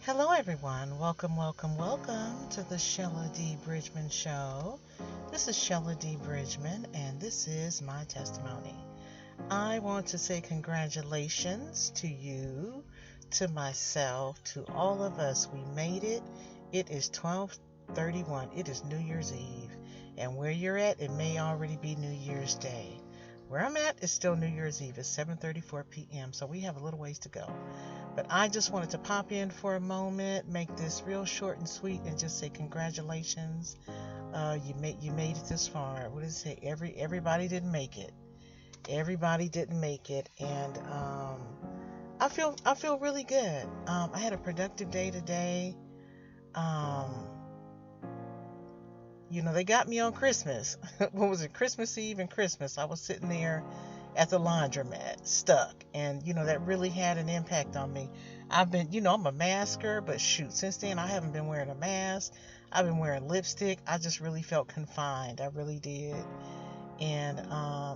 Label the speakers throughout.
Speaker 1: Hello, everyone. Welcome, welcome, welcome to the Shella D. Bridgman Show. This is Shella D. Bridgman, and this is my testimony. I want to say congratulations to you, to myself, to all of us. We made it. It is 12:31. It is New Year's Eve. And where you're at, it may already be New Year's Day. Where I'm at is still New Year's Eve. It's 7:34 p.m., so we have a little ways to go. But I just wanted to pop in for a moment, make this real short and sweet, and just say congratulations. You made it this far. What does it say? Everybody didn't make it. Everybody didn't make it, and I feel really good. I had a productive day today. Um, they got me on Christmas. What was it? Christmas Eve and Christmas. I was sitting there at the laundromat, stuck. And, that really had an impact on me. I've been, I'm a masker, but shoot, since then I haven't been wearing a mask. I've been wearing lipstick. I just really felt confined. I really did. And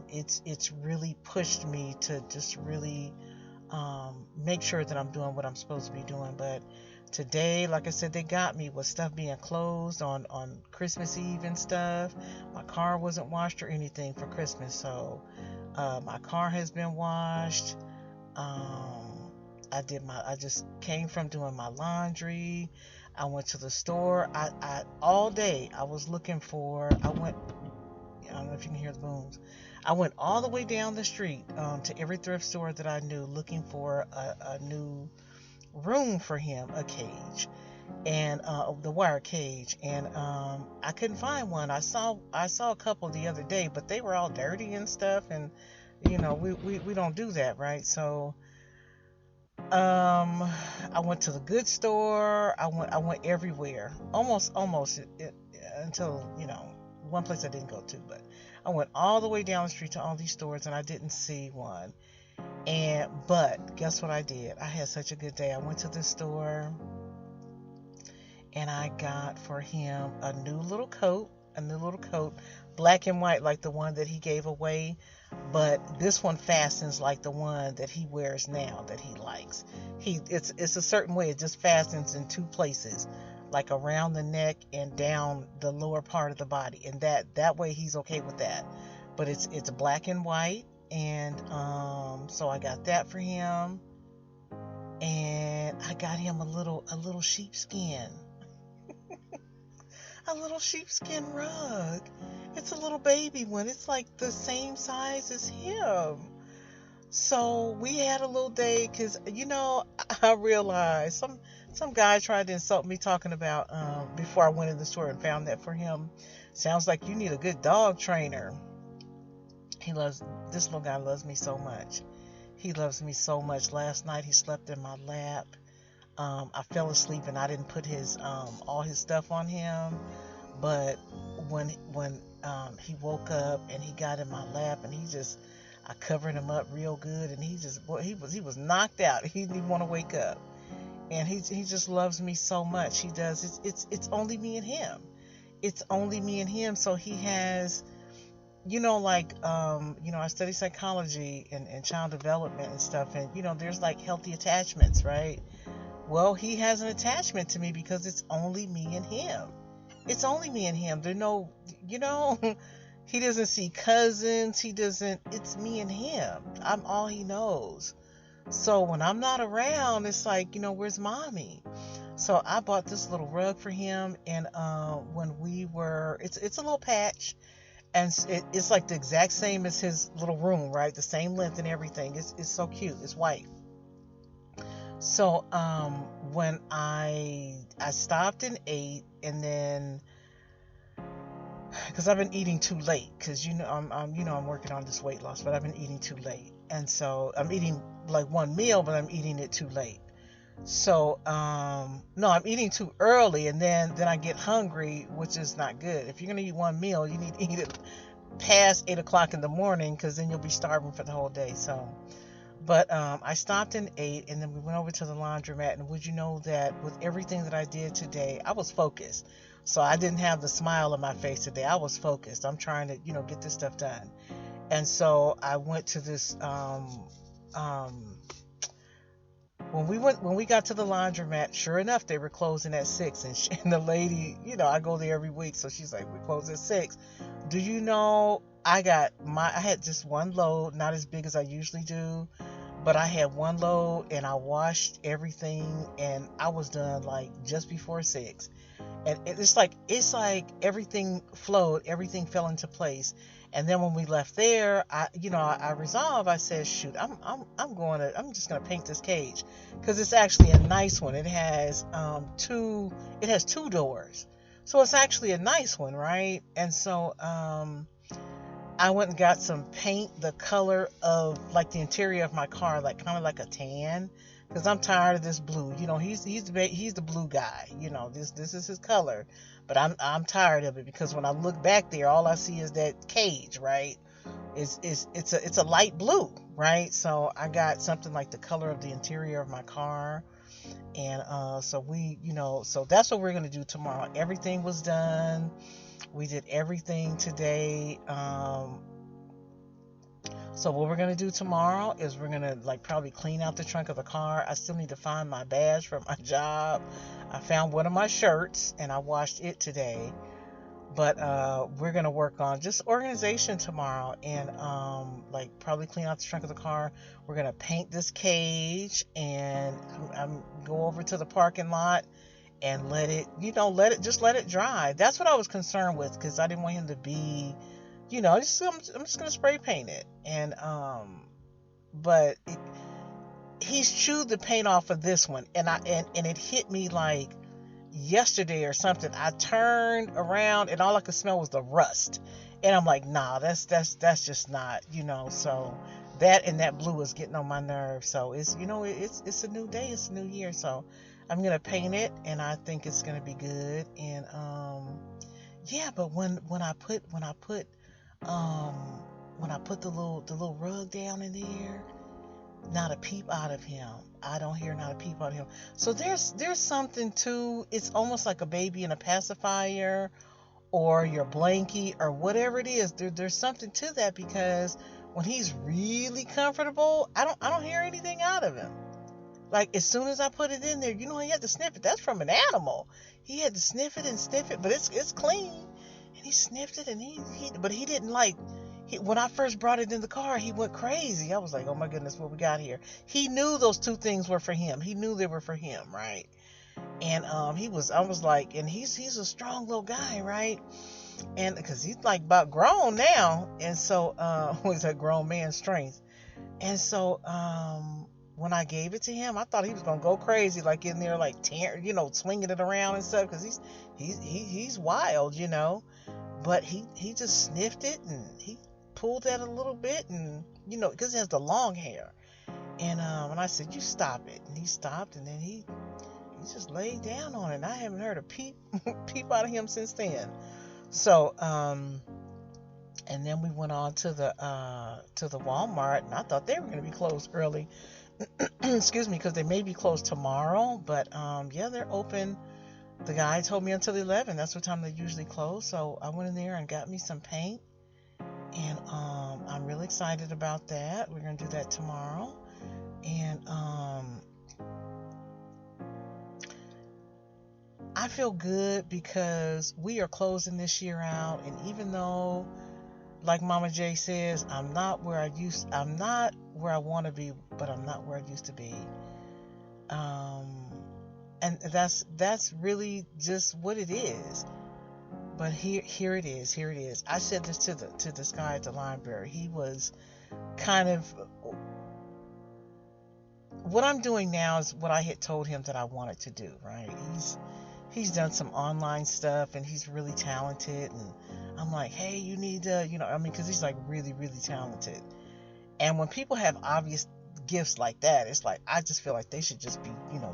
Speaker 1: it's really pushed me to just really make sure that I'm doing what I'm supposed to be doing. But today, like I said, they got me with stuff being closed on Christmas Eve and stuff. My car wasn't washed or anything for Christmas, so my car has been washed. I just came from doing my laundry. I went to the store. I all day I was looking for. I don't know if you can hear the booms. I went all the way down the street to every thrift store that I knew, looking for a new room for him, a cage, and the wire cage, and I couldn't find one. I saw a couple the other day, but they were all dirty and stuff, and we don't do that, right? So I went to the good store. I went everywhere, almost until one place I didn't go to, but I went all the way down the street to all these stores, and I didn't see one. But guess what I did? I had such a good day. I went to the store and I got for him a new little coat, black and white like the one that he gave away, but this one fastens like the one that he wears now that he likes. It's a certain way. It just fastens in two places, like around the neck and down the lower part of the body, and that way he's okay with that. But it's black and white, and so I got that for him, and I got him a little sheepskin, a little sheepskin rug. It's a little baby one. It's like the same size as him. So we had a little day because I realized some guy tried to insult me talking about before I went in the store and found that for him. Sounds like you need a good dog trainer. This little guy loves me so much. He loves me so much. Last night he slept in my lap. I fell asleep and I didn't put his all his stuff on him. But when he woke up and he got in my lap, and I covered him up real good, and he was knocked out. He didn't even want to wake up, and he just loves me so much. He does. It's only me and him. It's only me and him. So he has, I study psychology and child development and stuff, and there's like healthy attachments, right? Well, he has an attachment to me because it's only me and him. It's only me and him. There's no, he doesn't see cousins. It's me and him. I'm all he knows. So when I'm not around, it's like, where's mommy? So I bought this little rug for him, and it's a little patch, and it's like the exact same as his little room, right? The same length and everything. It's so cute. It's white. So when I stopped and ate, and then because I've been eating too late, because I'm working on this weight loss, but I've been eating too late, and so I'm eating like one meal, but I'm eating it too late. So no, I'm eating too early, and then I get hungry, which is not good. If you're gonna eat one meal, you need to eat it past 8 o'clock in the morning, because then you'll be starving for the whole day. So. But I stopped and ate, and then we went over to the laundromat, and would you know that with everything that I did today, I was focused. So I didn't have the smile on my face today. I was focused. I'm trying to, get this stuff done. And so I went to this When we got to the laundromat, sure enough, they were closing at 6. And the lady, I go there every week, so she's like, we close at 6. Do you know, I had just one load, not as big as I usually do, but I had one load and I washed everything and I was done like just before 6. And it's like everything flowed, everything fell into place. And then when we left there, I resolved. I said, shoot, I'm just gonna paint this cage because it's actually a nice one. It has two doors, so it's actually a nice one, right? And so I went and got some paint, the color of like the interior of my car, like kind of like a tan, because I'm tired of this blue. He's the blue guy. This is his color, but I'm tired of it because when I look back there, all I see is that cage, right? It's a light blue, right? So I got something like the color of the interior of my car, and so that's what we're gonna do tomorrow. Everything was done. We did everything today. So what we're going to do tomorrow is we're going to probably clean out the trunk of the car. I still need to find my badge from my job. I found one of my shirts and I washed it today. But we're going to work on just organization tomorrow and probably clean out the trunk of the car. We're going to paint this cage and I'm go over to the parking lot and let it dry. That's what I was concerned with because I didn't want him to be, I'm just gonna spray paint it. And but he's chewed the paint off of this one, and it hit me like yesterday or something. I turned around and all I could smell was the rust, and I'm like, nah, that's just not, So that and that blue is getting on my nerves. So it's it's a new day, it's a new year, so I'm gonna paint it, and I think it's gonna be good. And yeah, but when I put the little rug down in there, not a peep out of him. I don't hear not a peep out of him. So there's something to, it's almost like a baby in a pacifier or your blankie or whatever it is. There's something to that because when he's really comfortable, I don't hear anything out of him. Like as soon as I put it in there, he had to sniff it. That's from an animal. He had to sniff it and sniff it, but it's clean. And he sniffed it and but he didn't when I first brought it in the car, he went crazy. I was like, oh my goodness, what we got here? He knew those two things were for him. He knew they were for him, right? And I was like, and he's a strong little guy, right? And because he's like about grown now. And so, was that grown man strength? And so, when I gave it to him, I thought he was gonna go crazy, like in there, like tearing, swinging it around and stuff, because he's wild, But he just sniffed it and he pulled that a little bit, and because he has the long hair, and I said, you stop it, and he stopped, and then he just laid down on it. And I haven't heard a peep out of him since then. So and then we went on to the Walmart, and I thought they were going to be closed early. Excuse me, because they may be closed tomorrow, but yeah, they're open. The guy told me until 11. That's what time they usually close. So I went in there and got me some paint, and I'm really excited about that. We're gonna do that tomorrow, and I feel good because we are closing this year out, and even though, like Mama J says, I'm not where I want to be, but I'm not where I used to be. And that's really just what it is. But here it is. I said this to this guy at the library. He was kind of, what I'm doing now is what I had told him that I wanted to do, right? He's done some online stuff and he's really talented, and I'm like, hey, you need to, because he's like really, really talented. And when people have obvious gifts like that, it's like, I just feel like they should just be,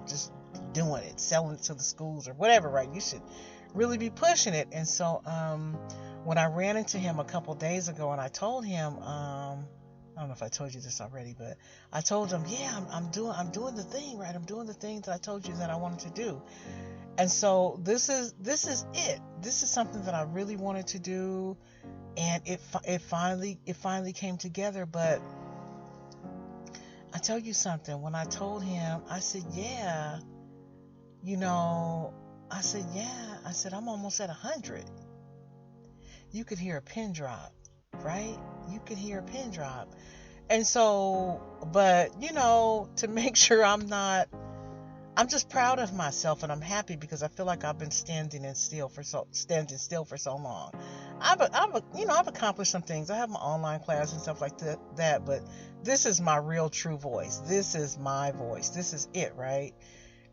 Speaker 1: just doing it, selling it to the schools or whatever, right? You should really be pushing it. And so when I ran into him a couple days ago, and I told him, I don't know if I told you this already, but I told him, yeah, I'm doing the thing, right? I'm doing the thing that I told you that I wanted to do. And so this is it. This is something that I really wanted to do, and it finally came together. But I tell you something. When I told him, I said, yeah, you know, I said, yeah. I said, I'm almost at 100. You could hear a pin drop, right? You could hear a pin drop. And so, but, to make sure I'm just proud of myself, and I'm happy because I feel like I've been standing still for so long. I've accomplished some things. I have my online class and stuff like that, but this is my real true voice. This is my voice. This is it, right?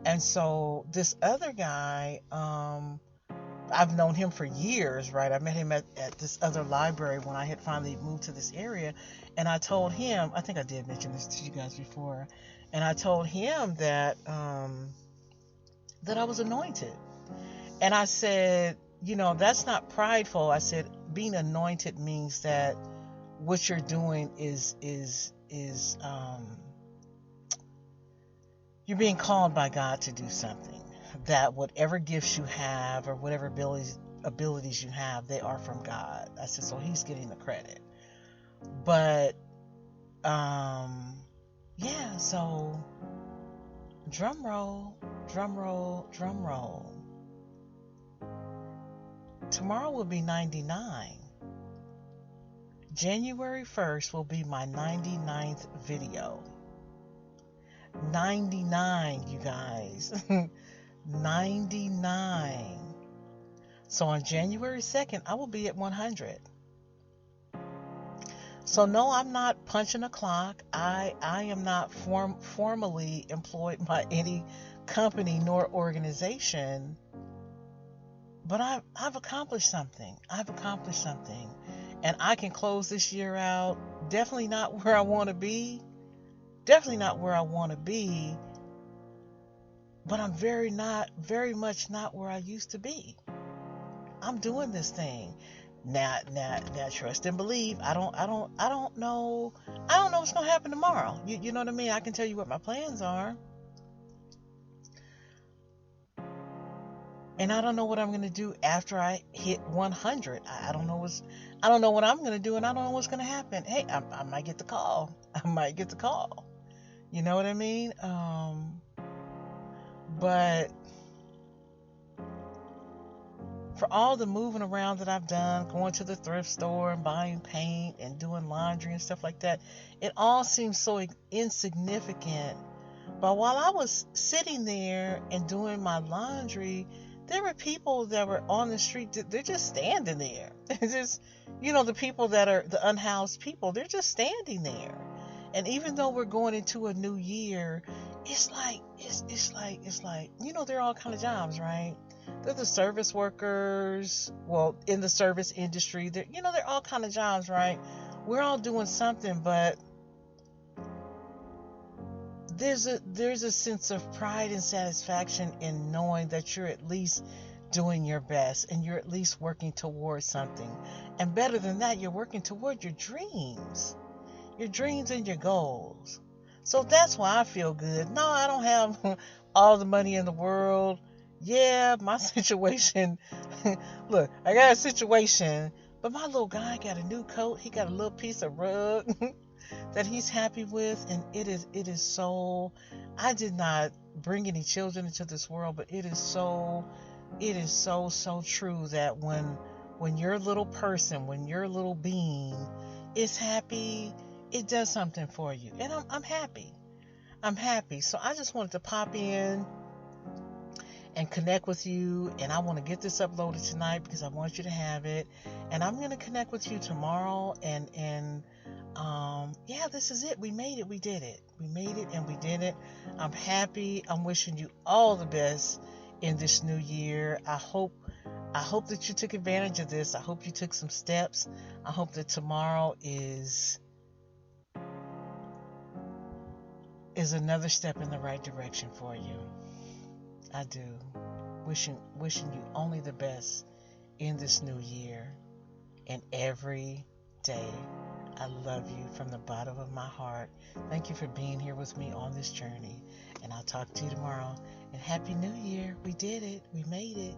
Speaker 1: And so this other guy, I've known him for years, right? I met him at this other library when I had finally moved to this area. And I told him, I think I did mention this to you guys before, and I told him that that I was anointed. And I said, that's not prideful. I said, being anointed means that what you're doing is you're being called by God to do something. That whatever gifts you have or whatever abilities you have, they are from God. I said, so he's getting the credit. But yeah, so drum roll, drum roll, drum roll. Tomorrow will be 99. January 1st will be my 99th video. 99, you guys. 99. So on January 2nd, I will be at 100. So no, I'm not punching a clock. I am not formally employed by any company nor organization. But I've accomplished something. I've accomplished something. And I can close this year out definitely not where I want to be. Definitely not where I want to be. But I'm very much not where I used to be. I'm doing this thing. Now, trust and believe. I don't know what's gonna happen tomorrow. You know what I mean? I can tell you what my plans are. And I don't know what I'm gonna do after I hit 100. I don't know what I'm gonna do, and I don't know what's gonna happen. Hey, I might get the call. I might get the call. You know what I mean? But for all the moving around that I've done, going to the thrift store and buying paint and doing laundry and stuff like that, it all seems so insignificant. But while I was sitting there and doing my laundry, there were people that were on the street. They're just standing there. Just, the people that are the unhoused people, they're just standing there. And even though we're going into a new year, it's like, they're all kind of jobs, right? They're the service workers, well, in the service industry. They're all kind of jobs, right? We're all doing something, but there's a sense of pride and satisfaction in knowing that you're at least doing your best and you're at least working towards something. And better than that, you're working toward your dreams and your goals. So that's why I feel good. No, I don't have all the money in the world. Yeah, my situation, look, I got a situation, but my little guy got a new coat. He got a little piece of rug that he's happy with. And it is so, I did not bring any children into this world, but it is so true that when your little person, when your little being is happy, it does something for you. And I'm happy. I'm happy. So I just wanted to pop in and connect with you, and I want to get this uploaded tonight because I want you to have it, and I'm going to connect with you tomorrow, and yeah, this is it. We made it. We did it. We made it, and we did it. I'm happy. I'm wishing you all the best in this new year. I hope that you took advantage of this. I hope you took some steps. I hope that tomorrow is another step in the right direction for you. I do. Wishing you only the best in this new year and every day. I love you from the bottom of my heart. Thank you for being here with me on this journey. And I'll talk to you tomorrow. And Happy New Year. We did it. We made it.